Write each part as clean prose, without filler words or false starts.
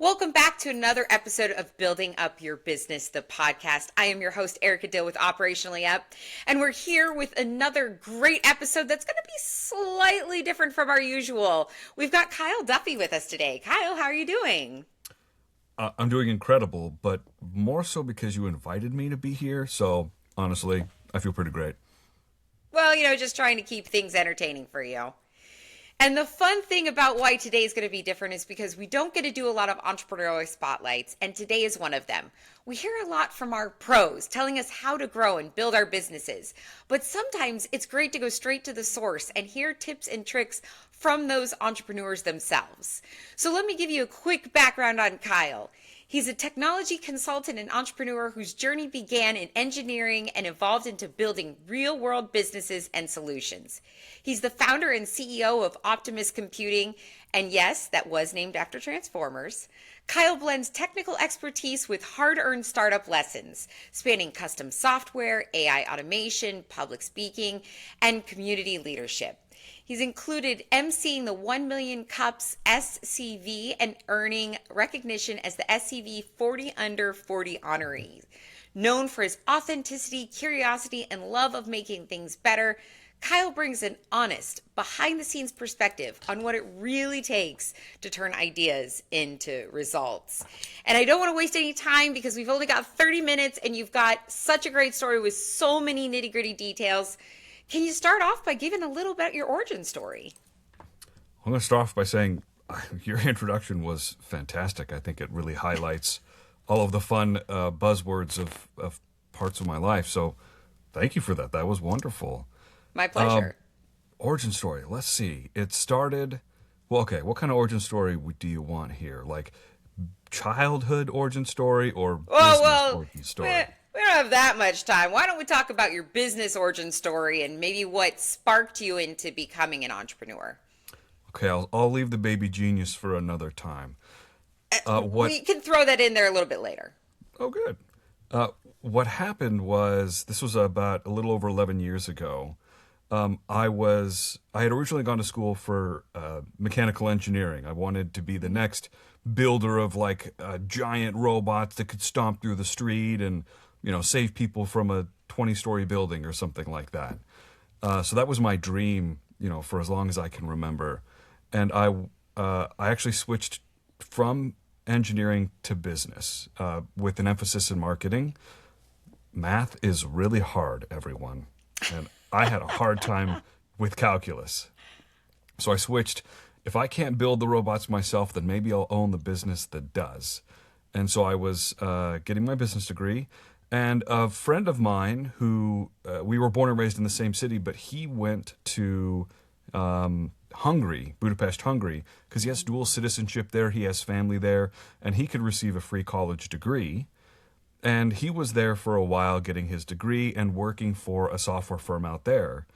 Welcome back to another episode of Building Up Your Business, the podcast. I am your host, Erica Dill with Operationally Up, and we're here with another great episode that's going to be slightly different from our usual. We've got Kyle Duffy with us today. Kyle, how are you doing? I'm doing incredible, but more so because you invited me to be here. So honestly, I feel pretty great. Well, just trying to keep things entertaining for you. And the fun thing about why today is going to be different is because we don't get to do a lot of entrepreneurial spotlights, and today is one of them. We hear a lot from our pros telling us how to grow and build our businesses, but sometimes it's great to go straight to the source and hear tips and tricks from those entrepreneurs themselves. So let me give you a quick background on Kyle. He's a technology consultant and entrepreneur whose journey began in engineering and evolved into building real-world businesses and solutions. He's the founder and CEO of Optimus Computing, and yes, that was named after Transformers. Kyle blends technical expertise with hard-earned startup lessons, spanning custom software, AI automation, public speaking, and community leadership. He's included emceeing the 1 Million Cups SCV and earning recognition as the SCV 40 Under 40 honoree. Known for his authenticity, curiosity, and love of making things better, Kyle brings an honest, behind-the-scenes perspective on what it really takes to turn ideas into results. And I don't want to waste any time because we've only got 30 minutes and you've got such a great story with so many nitty-gritty details. Can you start off by giving a little bit of your origin story? I'm going to start off by saying your introduction was fantastic. I think it really highlights all of the fun buzzwords of parts of my life. So thank you for that. That was wonderful. My pleasure. Origin story. Let's see. It started. Well, okay. What kind of origin story do you want here? Like childhood origin story or business origin story? We don't have that much time. Why don't we talk about your business origin story and maybe what sparked you into becoming an entrepreneur? Okay, I'll leave the baby genius for another time. We can throw that in there a little bit later. Oh, good. What happened was this was about a little over 11 years ago. I had originally gone to school for mechanical engineering. I wanted to be the next builder of like giant robots that could stomp through the street and save people from a 20-story building or something like that. So that was my dream, for as long as I can remember. And I actually switched from engineering to business with an emphasis in marketing. Math is really hard, everyone. And I had a hard time with calculus. So I switched. If I can't build the robots myself, then maybe I'll own the business that does. And so I was getting my business degree. And a friend of mine who, we were born and raised in the same city, but he went to Hungary, Budapest, Hungary, because he has dual citizenship there, he has family there, and he could receive a free college degree. And he was there for a while getting his degree and working for a software firm out there.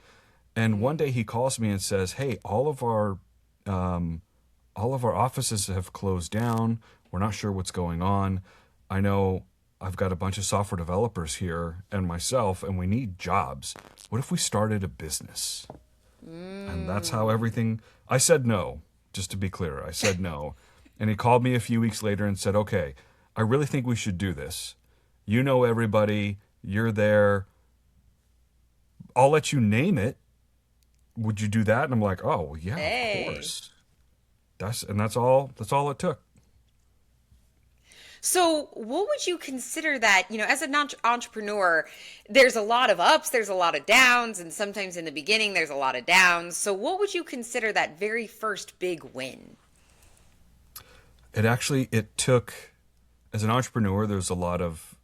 And one day he calls me and says, "Hey, all of our offices have closed down. We're not sure what's going on. I know I've got a bunch of software developers here and myself, and we need jobs. What if we started a business?" And that's how everything... I said no, just to be clear. I said no. And he called me a few weeks later and said, "Okay, I really think we should do this. You know everybody. You're there. I'll let you name it. Would you do that?" And I'm like, "Oh, well, yeah, Hey. of course." That's all it took. So what would you consider that, as an entrepreneur, there's a lot of ups, there's a lot of downs, and sometimes in the beginning there's a lot of downs. So what would you consider that very first big win? It took, as an entrepreneur, there's a lot of,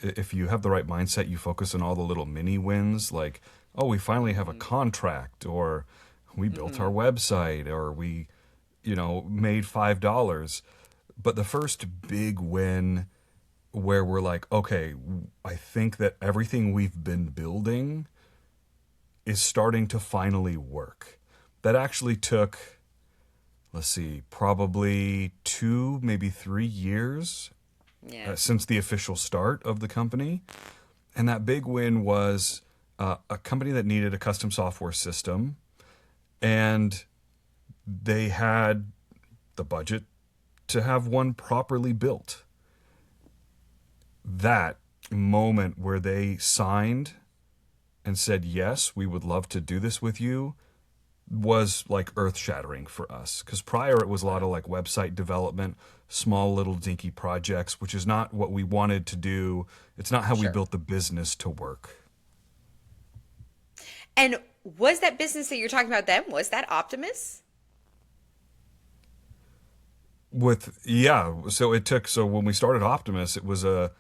if you have the right mindset, you focus on all the little mini wins, like, oh, we finally have a contract, or we built our website, or we, made $5. But the first big win where we're like, okay, I think that everything we've been building is starting to finally work. That actually took, let's see, probably 2, maybe 3 years since the official start of the company. And that big win was a company that needed a custom software system, and they had the budget to have one properly built. That moment where they signed and said, yes, we would love to do this with you, was like earth shattering for us. Because prior it was a lot of like website development, small little dinky projects, which is not what we wanted to do. It's not how we Sure. built the business to work. And was that business that you're talking about then, was that Optimus? With yeah, so it took so when we started Optimus, it was a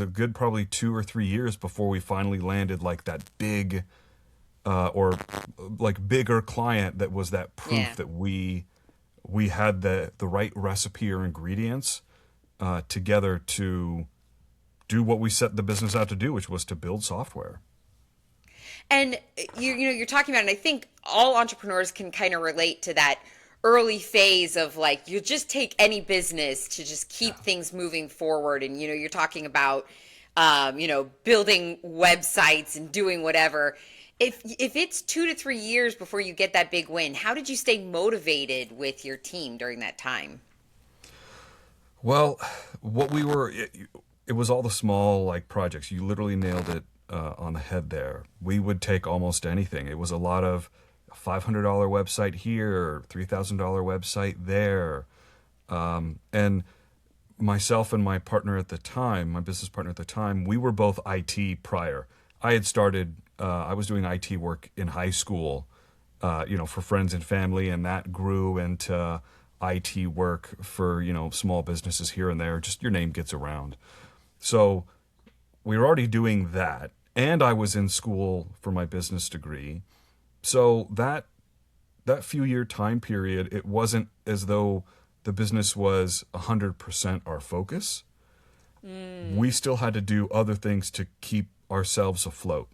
good probably 2 or 3 years before we finally landed like that big or like bigger client that was that Yeah. proof that we had the right recipe or ingredients together to do what we set the business out to do, which was to build software. And you're talking about, and I think all entrepreneurs can kind of relate to that early phase of like you just take any business to just keep things moving forward, and you're talking about building websites and doing whatever. If it's 2 to 3 years before you get that big win, how did you stay motivated with your team during that time? Well, what we were, it was all the small like projects. You literally nailed it on the head there. We would take almost anything. It was a lot of $500 website here, $3,000 website there. And myself and my partner at the time, my business partner at the time, we were both IT prior. I was doing IT work in high school, for friends and family, and that grew into IT work for, small businesses here and there. Just your name gets around. So we were already doing that. And I was in school for my business degree. So that few year time period, it wasn't as though the business was 100% our focus. We still had to do other things to keep ourselves afloat.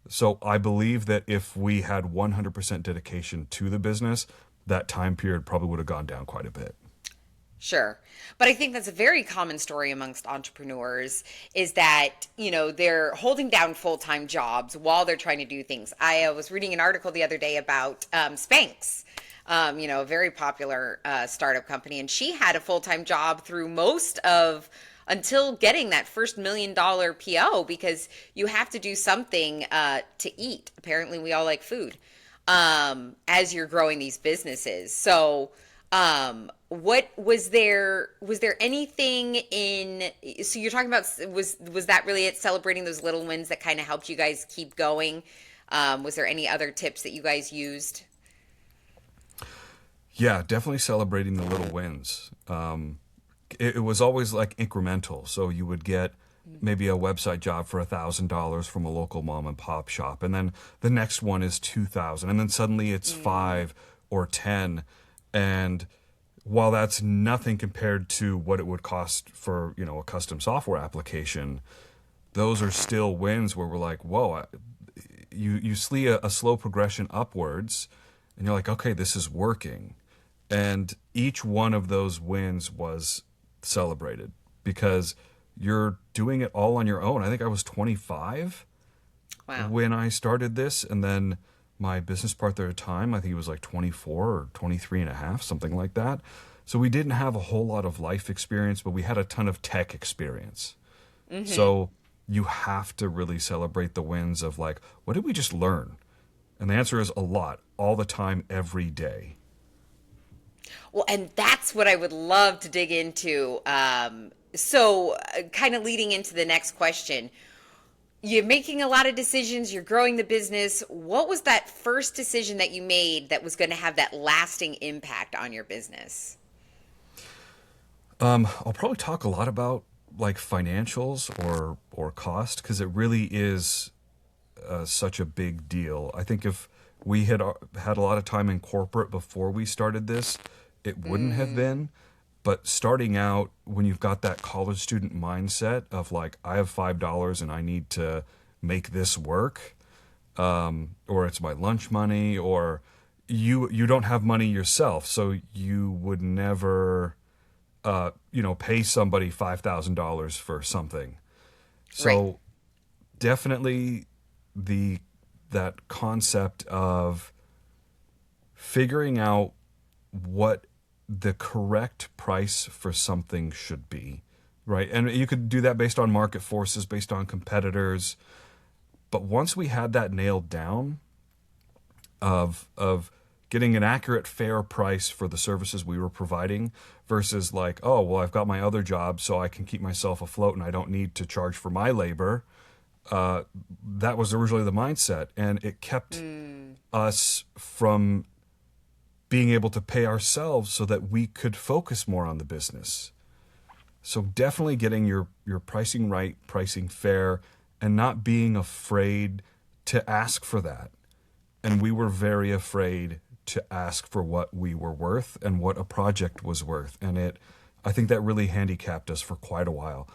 So I believe that if we had 100% dedication to the business, that time period probably would have gone down quite a bit. Sure. But I think that's a very common story amongst entrepreneurs is that, they're holding down full-time jobs while they're trying to do things. I was reading an article the other day about Spanx, a very popular startup company, and she had a full-time job through most of until getting that first $1 million PO because you have to do something to eat. Apparently, we all like food as you're growing these businesses. So, what was there anything in, so you're talking about, was that really it, celebrating those little wins that kind of helped you guys keep going? Was there any other tips that you guys used? Yeah, definitely celebrating the little wins. It was always like incremental. So you would get maybe a website job for $1,000 from a local mom and pop shop, and then the next one is 2,000, and then suddenly it's 5 or 10, and while that's nothing compared to what it would cost for a custom software application, those are still wins where we're like, whoa, you see a slow progression upwards, and you're like, okay, this is working. And each one of those wins was celebrated because you're doing it all on your own. I think I was 25 Wow. when I started this, and then my business partner at the time, I think he was like 24 or 23 and a half, something like that. So we didn't have a whole lot of life experience, but we had a ton of tech experience. So you have to really celebrate the wins of like, what did we just learn? And the answer is a lot, all the time, every day. Well, and that's what I would love to dig into. So, kind of leading into the next question, you're making a lot of decisions, you're growing the business. What was that first decision that you made that was going to have that lasting impact on your business? I'll probably talk a lot about like financials or cost because it really is such a big deal. I think if we had a lot of time in corporate before we started this, it wouldn't have been. But starting out, when you've got that college student mindset of like, I have $5 and I need to make this work, or it's my lunch money, or you don't have money yourself, so you would never, pay somebody $5,000 for something. Right. So definitely the that concept of figuring out what the correct price for something should be, right? And you could do that based on market forces, based on competitors. But once we had that nailed down of getting an accurate, fair price for the services we were providing versus like, oh, well, I've got my other job, so I can keep myself afloat and I don't need to charge for my labor. That was originally the mindset, and it kept us from being able to pay ourselves so that we could focus more on the business. So definitely getting your pricing right, pricing fair, and not being afraid to ask for that. And we were very afraid to ask for what we were worth and what a project was worth. And I think that really handicapped us for quite a while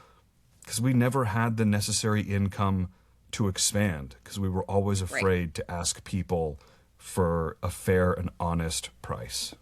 because we never had the necessary income to expand because we were always Right. afraid to ask people for a fair and honest price.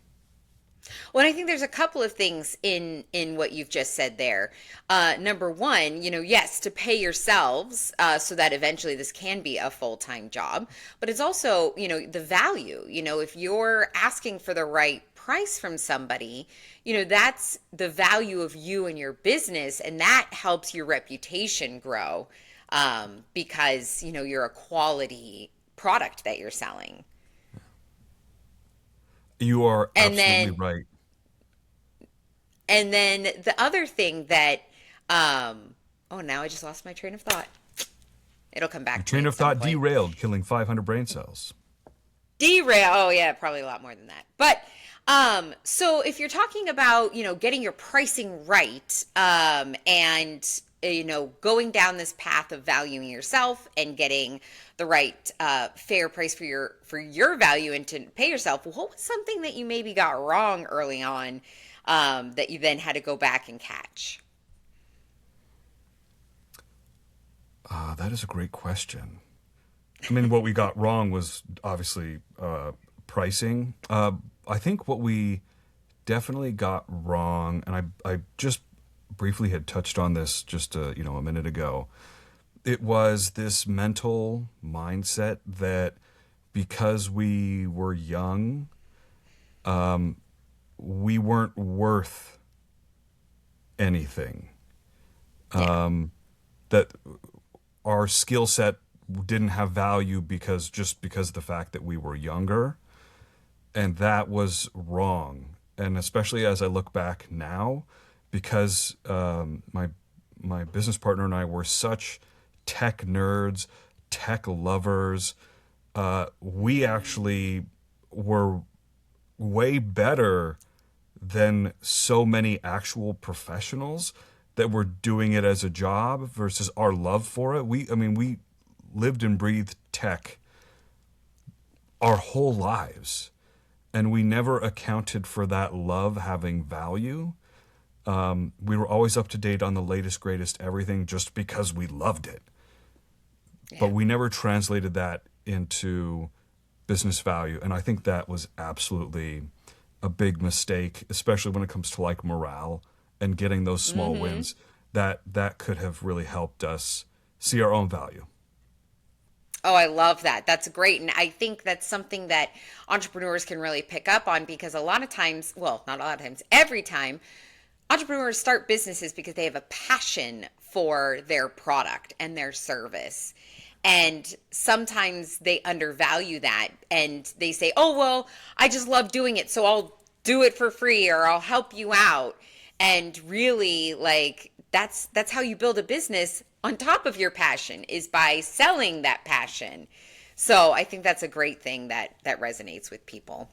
Well, I think there's a couple of things in what you've just said there. Number one, yes, to pay yourselves so that eventually this can be a full-time job, but it's also, the value. If you're asking for the right price from somebody, that's the value of you and your business, and that helps your reputation grow because, you're a quality product that you're selling. You are And absolutely then right. And then the other thing that, oh, now I just lost my train of thought. It'll come Your back to me train at of some thought point. derailed, killing 500 brain cells. Derail. Oh, yeah, probably a lot more than that. But so if you're talking about, getting your pricing right, and going down this path of valuing yourself and getting the right fair price for your value and to pay yourself, what was something that you maybe got wrong early on that you then had to go back and catch? That is a great question. I mean, what we got wrong was obviously pricing. I think what we definitely got wrong, and I just briefly had touched on this just a minute ago. It was this mental mindset that because we were young, we weren't worth anything. Yeah. That our skill set didn't have value because of the fact that we were younger, and that was wrong. And especially as I look back now, because my business partner and I were such tech nerds, tech lovers, we actually were way better than so many actual professionals that were doing it as a job versus our love for it. We lived and breathed tech our whole lives, and we never accounted for that love having value. We were always up to date on the latest, greatest everything just because we loved it. But Yeah. we never translated that into business value. And I think that was absolutely a big mistake, especially when it comes to like morale and getting those small Mm-hmm. wins. That could have really helped us see our own value. Oh, I love that. That's great. And I think that's something that entrepreneurs can really pick up on because a lot of times, well, not a lot of times, every time entrepreneurs start businesses because they have a passion for their product and their service. And sometimes they undervalue that and they say, oh, well, I just love doing it, so I'll do it for free or I'll help you out. And really, like, that's how you build a business on top of your passion is by selling that passion. So I think that's a great thing that resonates with people.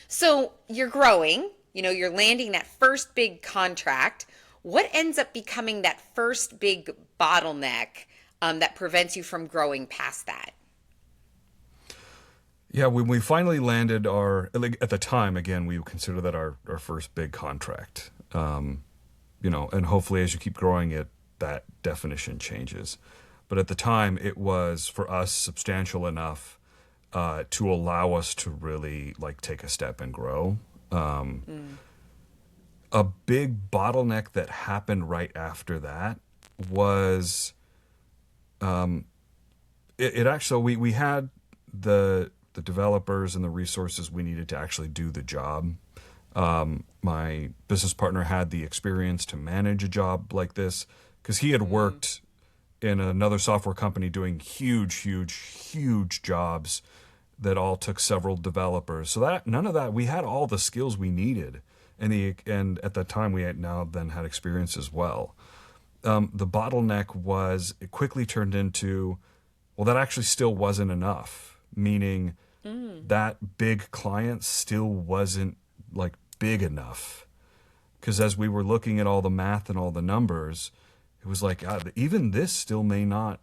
So you're growing, you're landing that first big contract. What ends up becoming that first big bottleneck that prevents you from growing past that? Yeah, when we finally landed like, at the time, again, we consider that our first big contract. And hopefully as you keep growing it, that definition changes. But at the time, it was for us substantial enough to allow us to really like take a step and grow. Mm. A big bottleneck that happened right after that was it actually we had the developers and the resources we needed to actually do the job. My business partner had the experience to manage a job like this because he had worked in another software company doing huge jobs that all took several developers. So that none of that, we had all the skills we needed, and at that time we had now then had experience as well. The bottleneck was it quickly turned into, well, that actually still wasn't enough, meaning that big client still wasn't like big enough. Because as we were looking at all the math and all the numbers, it was like, even this still may not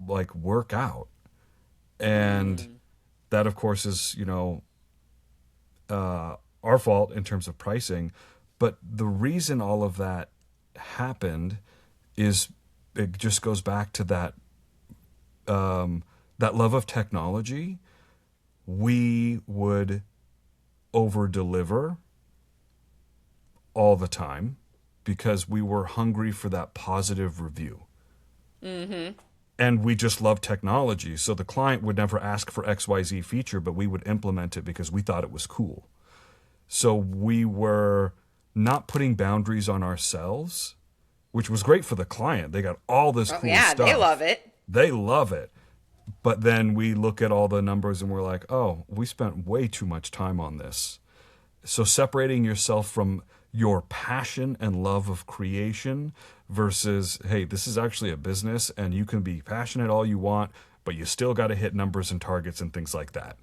like work out. And that, of course, is, our fault in terms of pricing. But the reason all of that happened is it just goes back to that love of technology. We would over deliver all the time because we were hungry for that positive review. And we just love technology. So the client would never ask for XYZ feature, but we would implement it because we thought it was cool. So we were not putting boundaries on ourselves, which was great for the client. They got all this Oh, cool yeah, stuff. they love it. They love it. But then we look at all the numbers and we're like, oh, we spent way too much time on this. So separating yourself from your passion and love of creation versus, hey, this is actually a business and you can be passionate all you want, but you still got to hit numbers and targets and things like that.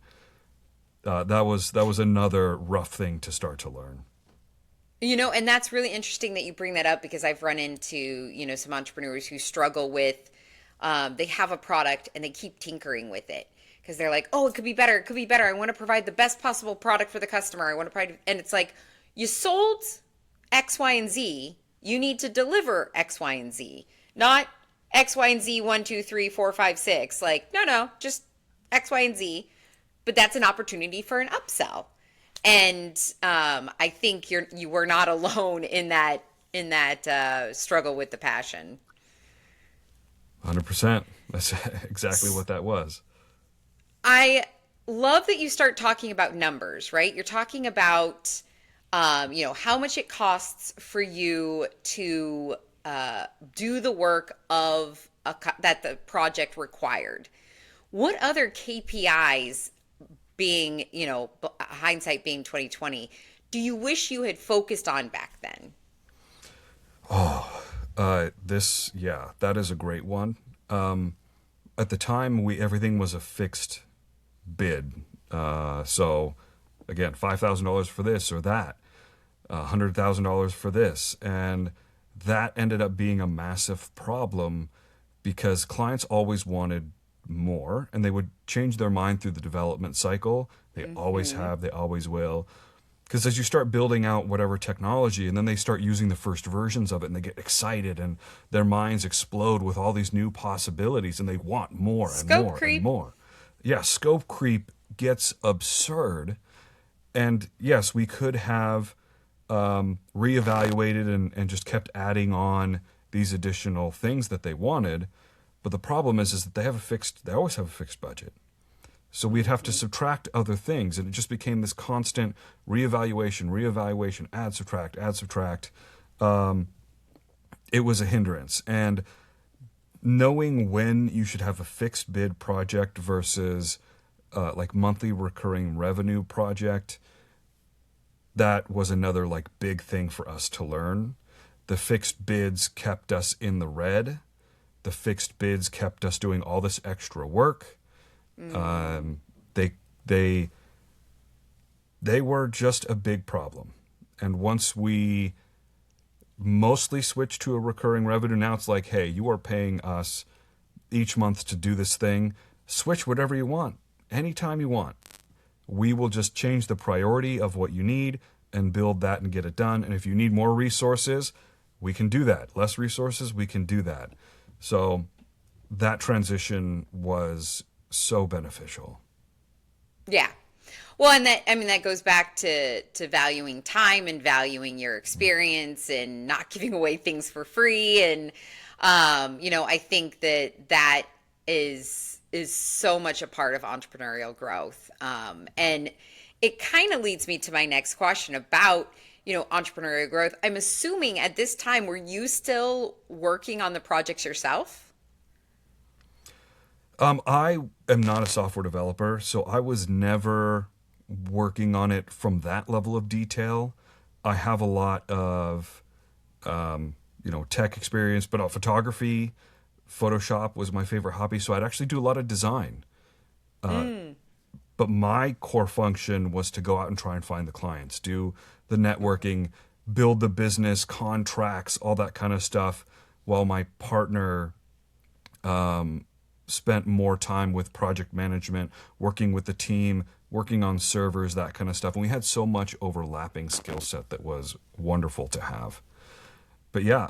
That was another rough thing to start to learn. And that's really interesting that you bring that up because I've run into, some entrepreneurs who struggle with, they have a product and they keep tinkering with it because they're like, oh, it could be better. It could be better. I want to provide the best possible product for the customer. I want to provide, and it's like, you sold X, Y, and Z. You need to deliver X, Y, and Z, not X, Y, and Z, 1, 2, 3, 4, 5, 6. Like, no, just X, Y, and Z. But that's an opportunity for an upsell. And I think you were not alone in that struggle with the passion. 100%. That's exactly what that was. I love that you start talking about numbers, right? You're talking about, how much it costs for you to do the work of that the project required. What other KPIs, being, hindsight being 2020, do you wish you had focused on back then? That is a great one. At the time, everything was a fixed bid. So again, $5,000 for this or that, $100,000 for this, and that ended up being a massive problem because clients always wanted more, and they would change their mind through the development cycle. They always have, they always will. Because as you start building out whatever technology and then they start using the first versions of it and they get excited and their minds explode with all these new possibilities and they want more and Scope more creep. and more. Yeah, scope creep gets absurd. And yes, we could have reevaluated and just kept adding on these additional things that they wanted. But the problem is that they always have a fixed budget. So we'd have to subtract other things, and it just became this constant reevaluation, add, subtract. It was a hindrance. And knowing when you should have a fixed bid project versus like monthly recurring revenue project, that was another like big thing for us to learn. The fixed bids kept us in the red. The fixed bids kept us doing all this extra work. They were just a big problem. And once we mostly switched to a recurring revenue, now it's like, hey, you are paying us each month to do this thing. Switch whatever you want, anytime you want. We will just change the priority of what you need and build that and get it done. And if you need more resources, we can do that. Less resources, we can do that. So that transition was so beneficial. Yeah. Well, and that goes back to valuing time and valuing your experience and not giving away things for free. And, I think that is is so much a part of entrepreneurial growth. And it kind of leads me to my next question about, entrepreneurial growth. I'm assuming at this time, were you still working on the projects yourself? I am not a software developer, so I was never working on it from that level of detail. I have a lot of, tech experience, but photography, Photoshop was my favorite hobby, so I'd actually do a lot of design. Mm. But my core function was to go out and try and find the clients, do the networking, build the business, contracts, all that kind of stuff, while my partner spent more time with project management, working with the team, working on servers, that kind of stuff. And we had so much overlapping skill set that was wonderful to have. But yeah,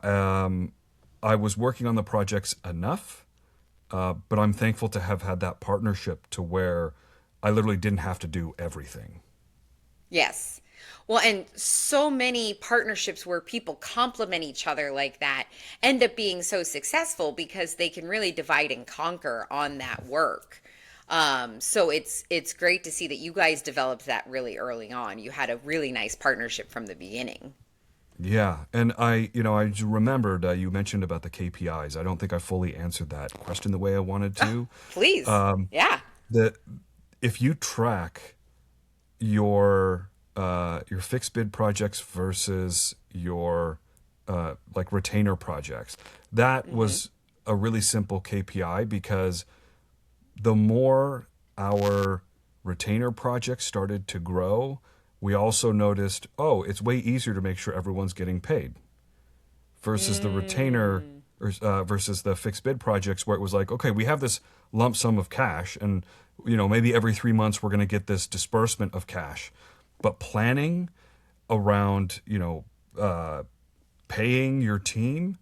I was working on the projects enough, but I'm thankful to have had that partnership to where I literally didn't have to do everything. Yes. Well, and so many partnerships where people complement each other like that end up being so successful because they can really divide and conquer on that work. So it's great to see that you guys developed that really early on. You had a really nice partnership from the beginning. Yeah, and I just remembered you mentioned about the KPIs. I don't think I fully answered that question the way I wanted Oh, to. please. Yeah. That if you track your fixed bid projects versus your like retainer projects, that Hmm. was a really simple KPI because the more our retainer projects started to grow, we also noticed, oh, it's way easier to make sure everyone's getting paid versus the retainer Mm. or versus the fixed bid projects where it was like, okay, we have this lump sum of cash, and maybe every 3 months we're going to get this disbursement of cash, but planning around paying your team,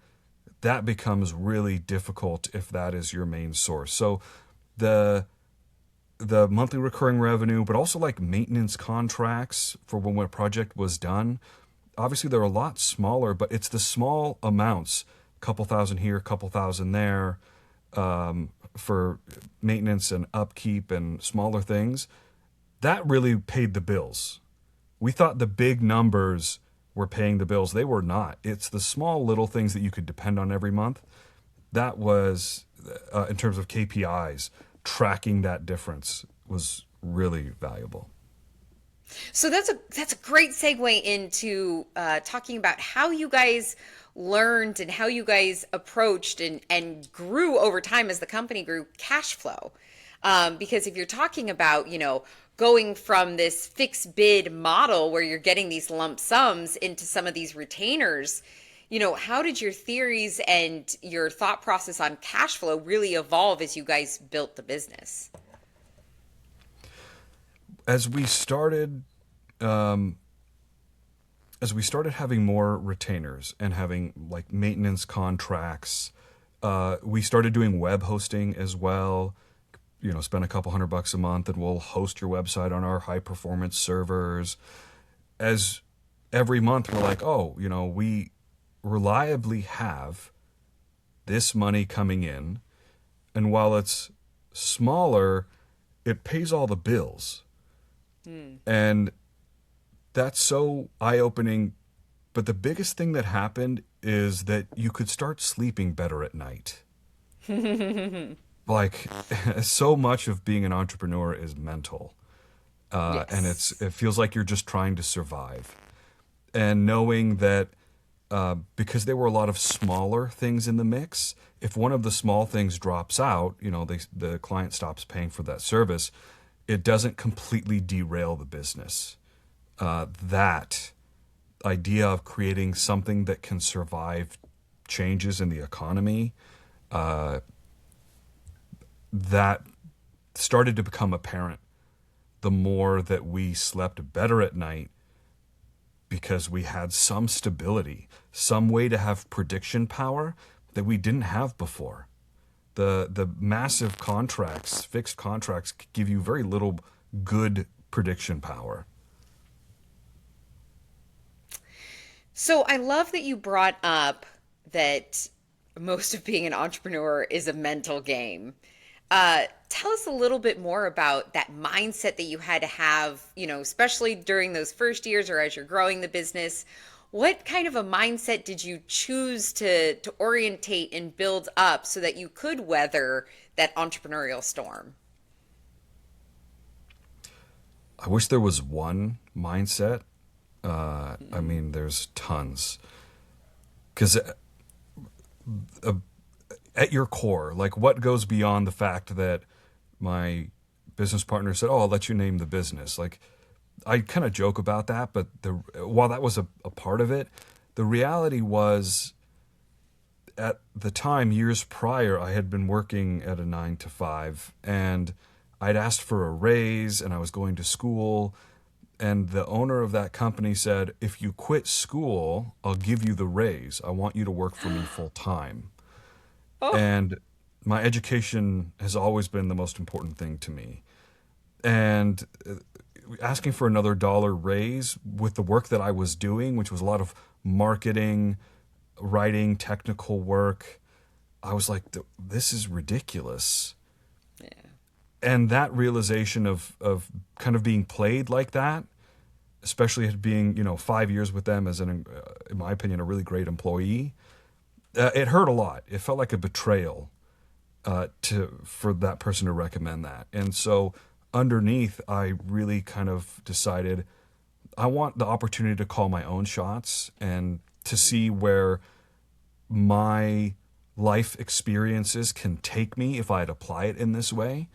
that becomes really difficult if that is your main source. So the the monthly recurring revenue, but also like maintenance contracts for when a project was done. Obviously, they're a lot smaller, but it's the small amounts, a couple thousand here, a couple thousand there, for maintenance and upkeep and smaller things. That really paid the bills. We thought the big numbers were paying the bills. They were not. It's the small little things that you could depend on every month. That was, in terms of KPIs, tracking that difference was really valuable. So that's a great segue into talking about how you guys learned and how you guys approached and grew over time as the company grew cash flow. Because if you're talking about, going from this fixed bid model where you're getting these lump sums into some of these retainers, how did your theories and your thought process on cash flow really evolve as you guys built the business? As we started, um, as we started having more retainers and having like maintenance contracts, we started doing web hosting as well. Spend a couple $100 a month and we'll host your website on our high performance servers. As every month we're like, oh, we reliably have this money coming in, and while it's smaller, it pays all the bills. And that's so eye-opening. But the biggest thing that happened is that you could start sleeping better at night. Like, so much of being an entrepreneur is mental, and Yes. it feels like you're just trying to survive. And knowing that, because there were a lot of smaller things in the mix, if one of the small things drops out, the client stops paying for that service, it doesn't completely derail the business. That idea of creating something that can survive changes in the economy, that started to become apparent the more that we slept better at night because we had some stability, some way to have prediction power that we didn't have before. The massive contracts, fixed contracts, give you very little good prediction power. So I love that you brought up that most of being an entrepreneur is a mental game. Tell us a little bit more about that mindset that you had to have, especially during those first years or as you're growing the business. What kind of a mindset did you choose to orientate and build up so that you could weather that entrepreneurial storm? I wish there was one mindset. I mean, there's tons. Because at your core, like what goes beyond the fact that my business partner said, "Oh, I'll let you name the business." Like I kind of joke about that, but while that was a part of it, the reality was at the time, years prior, I had been working at a 9 to 5, and I'd asked for a raise, and I was going to school, and the owner of that company said, "If you quit school, I'll give you the raise. I want you to work for me full time." Oh, And my education has always been the most important thing to me. And asking for another dollar raise with the work that I was doing, which was a lot of marketing, writing, technical work, I was like, this is ridiculous. yeah. And that realization of kind of being played like that, especially at being, 5 years with them as in my opinion, a really great employee, it hurt a lot. It felt like a betrayal for that person to recommend that. And so underneath, I really kind of decided I want the opportunity to call my own shots and to see where my life experiences can take me if I'd apply it in this way,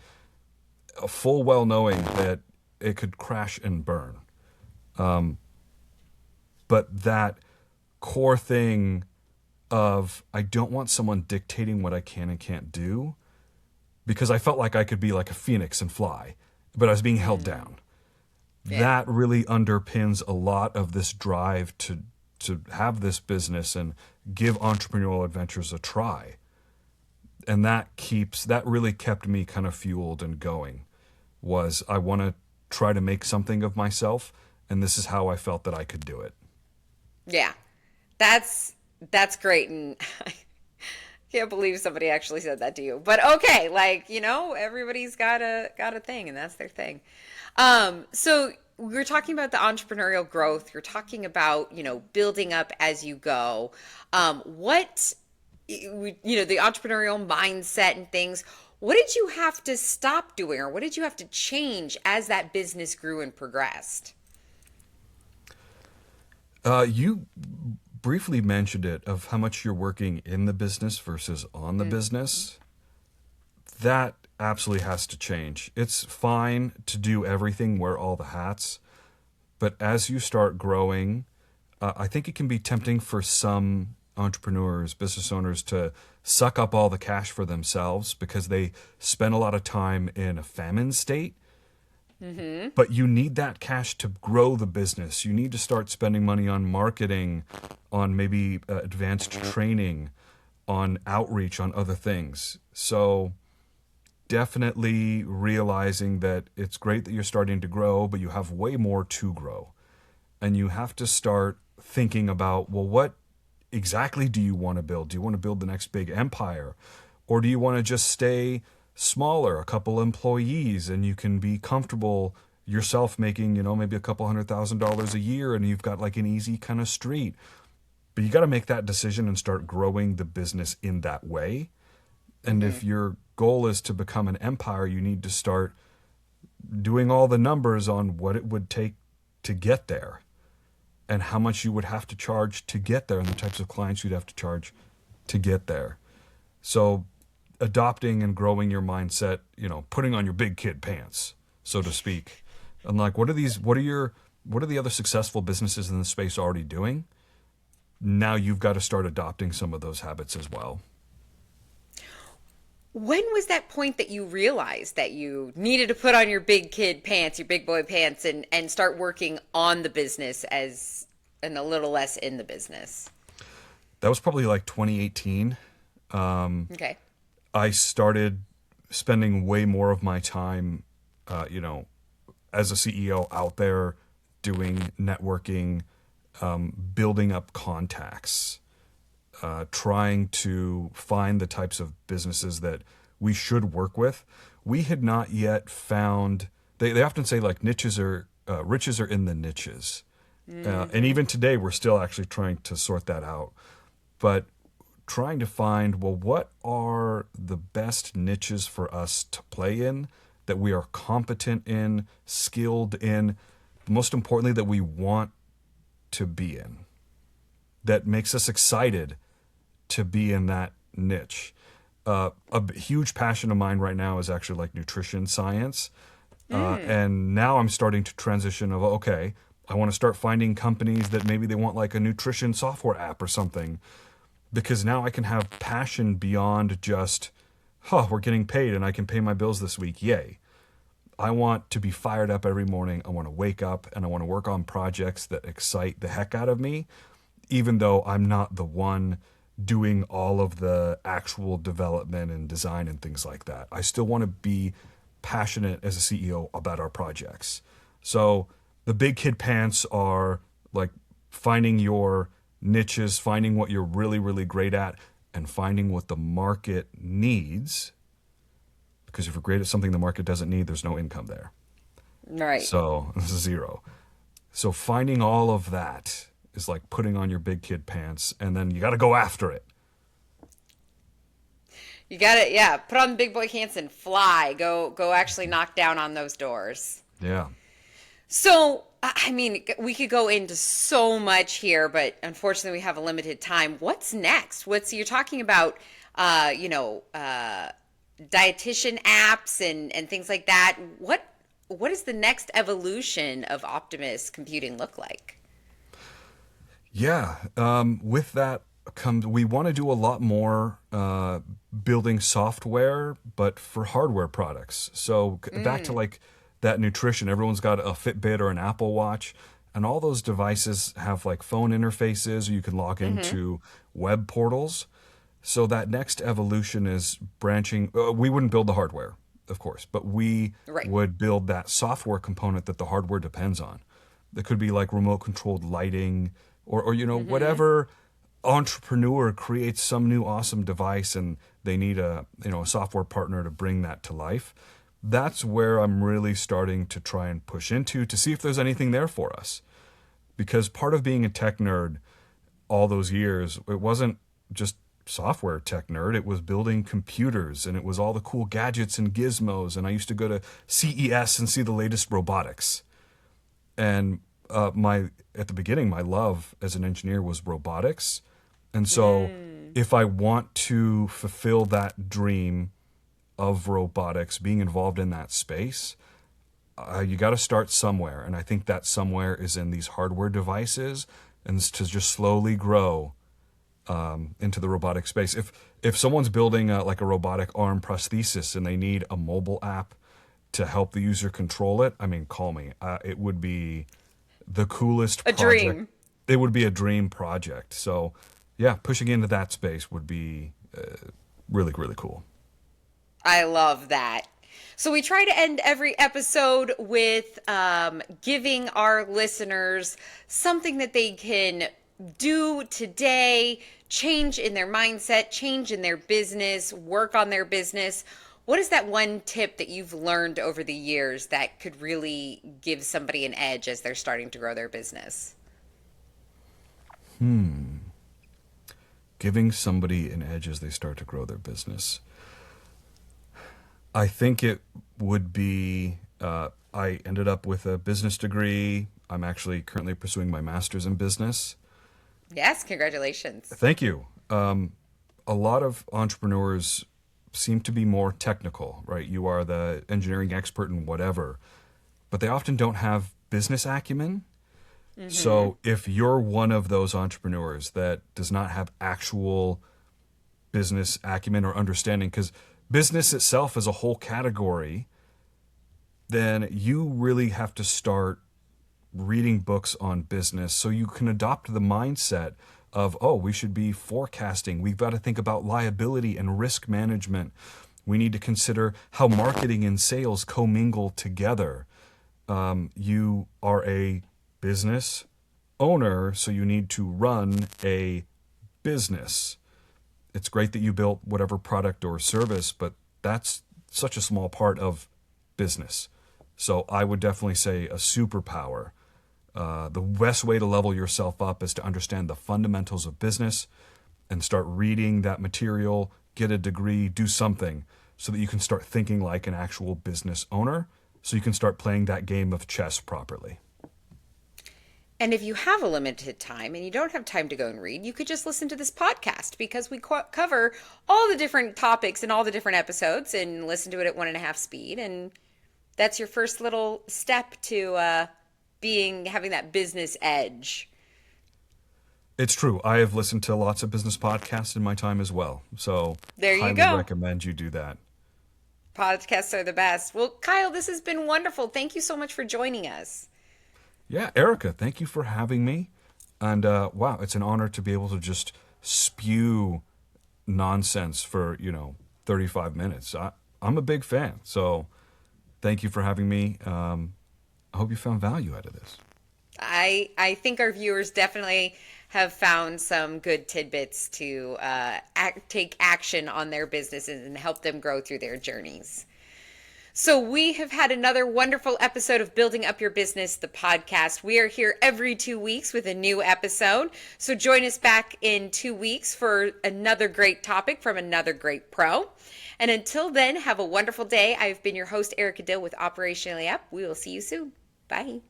full well knowing that it could crash and burn. But that core thing of I don't want someone dictating what I can and can't do, because I felt like I could be like a phoenix and fly, but I was being held down. Yeah. That really underpins a lot of this drive to have this business and give entrepreneurial adventures a try. And that really kept me kind of fueled and going, was I want to try to make something of myself, and this is how I felt that I could do it. Yeah. That's that's great, and I can't believe somebody actually said that to you. But okay, like, everybody's got a thing and that's their thing. So we're talking about the entrepreneurial growth. You're talking about, building up as you go. What the entrepreneurial mindset and things. What did you have to stop doing, or what did you have to change as that business grew and progressed? You briefly mentioned it of how much you're working in the business versus on the business. That absolutely has to change. It's fine to do everything, wear all the hats, but as you start growing, I think it can be tempting for some entrepreneurs, business owners to suck up all the cash for themselves because they spend a lot of time in a famine state. Mm-hmm. But you need that cash to grow the business. You need to start spending money on marketing, on maybe advanced training, on outreach, on other things. So definitely realizing that it's great that you're starting to grow, but you have way more to grow. And you have to start thinking about, well, what exactly do you want to build? Do you want to build the next big empire? Or do you want to just stay smaller, a couple employees, and you can be comfortable yourself making, maybe a couple $100,000 a year, and you've got like an easy kind of street. But you got to make that decision and start growing the business in that way. And Mm-hmm. if your goal is to become an empire, you need to start doing all the numbers on what it would take to get there and how much you would have to charge to get there and the types of clients you'd have to charge to get there. So adopting and growing your mindset, putting on your big kid pants, so to speak. And like, what are the other successful businesses in the space already doing? Now you've got to start adopting some of those habits as well. When was that point that you realized that you needed to put on your big kid pants, your big boy pants, and start working on the business as and a little less in the business? That was probably like 2018. Okay. I started spending way more of my time, you know, as a CEO out there doing networking, building up contacts, trying to find the types of businesses that we should work with. We had not yet found, they often say like niches are, riches are in the niches. And even today, we're still actually trying to sort that out. But trying to find, well, what are the best niches for us to play in that we are competent in, skilled in, most importantly, that we want to be in, that makes us excited to be in that niche. Huge passion of mine right now is actually like nutrition science. And now I'm starting to transition of, okay, I want to start finding companies that maybe they want like a nutrition software app or something, because now I can have passion beyond just, we're getting paid and I can pay my bills this week. Yay. I want to be fired up every morning. I want to wake up and I want to work on projects that excite the heck out of me, even though I'm not the one doing all of the actual development and design and things like that. I still want to be passionate as a CEO about our projects. So the big kid pants are like finding your niches, finding what you're really, really great at, and finding what the market needs. Because if you're great at something the market doesn't need, there's no income there. Right. So this is zero. So finding all of that is like putting on your big kid pants, and then you got to go after it. You got to, yeah, put on the big boy pants and fly. Go actually knock down on those doors. Yeah. So, I mean, we could go into so much here, but unfortunately we have a limited time. What's next? You're talking about, dietitian apps and things like that. What does the next evolution of Optimus computing look like? Yeah. With that comes, we want to do a lot more building software, but for hardware products. So back to like that nutrition, everyone's got a Fitbit or an Apple Watch, and all those devices have like phone interfaces, or you can log into web portals. So that next evolution is branching. We wouldn't build the hardware, of course, but we Right. would build that software component that the hardware depends on. That could be like remote controlled lighting, or whatever entrepreneur creates some new awesome device and they need a software partner to bring that to life. That's where I'm really starting to try and push into to see if there's anything there for us. Because part of being a tech nerd all those years, it wasn't just software tech nerd, it was building computers, and it was all the cool gadgets and gizmos, and I used to go to CES and see the latest robotics. And at the beginning, my love as an engineer was robotics. And so if I want to fulfill that dream of robotics, being involved in that space, you got to start somewhere. And I think that somewhere is in these hardware devices, and to just slowly grow into the robotic space. If someone's building like a robotic arm prosthesis and they need a mobile app to help the user control it, I mean, call me. It would be the coolest A project. dream. It would be a dream project. So yeah, pushing into that space would be really, really cool. I love that. So we try to end every episode with giving our listeners something that they can do today, change in their mindset, change in their business, work on their business. What is that one tip that you've learned over the years that could really give somebody an edge as they're starting to grow their business? Giving somebody an edge as they start to grow their business. I think it would be, I ended up with a business degree. I'm actually currently pursuing my master's in business. Yes, congratulations. Thank you. A lot of entrepreneurs seem to be more technical, right? You are the engineering expert in whatever, but they often don't have business acumen. So if you're one of those entrepreneurs that does not have actual business acumen or understanding, because business itself is a whole category, then you really have to start reading books on business so you can adopt the mindset of, oh, we should be forecasting. We've got to think about liability and risk management. We need to consider how marketing and sales commingle together. You are a business owner, so you need to run a business. It's great that you built whatever product or service, but that's such a small part of business. So I would definitely say a superpower. The best way to level yourself up is to understand the fundamentals of business and start reading that material, get a degree, do something so that you can start thinking like an actual business owner, so you can start playing that game of chess properly. And if you have a limited time and you don't have time to go and read, you could just listen to this podcast because we cover all the different topics in all the different episodes and listen to it at 1.5 speed. And that's your first little step to having that business edge. It's true. I have listened to lots of business podcasts in my time as well. So There you highly go. recommend you do that. Podcasts are the best. Well, Kyle, this has been wonderful. Thank you so much for joining us. Yeah, Erica, thank you for having me. And wow, it's an honor to be able to just spew nonsense for, 35 minutes. I'm a big fan. So thank you for having me. I hope you found value out of this. I think our viewers definitely have found some good tidbits to take action on their businesses and help them grow through their journeys. So we have had another wonderful episode of Building Up Your Business, the podcast. We are here every 2 weeks with a new episode. So join us back in 2 weeks for another great topic from another great pro. And until then, have a wonderful day. I've been your host, Erica Dill with Operationally Up. We will see you soon. Bye.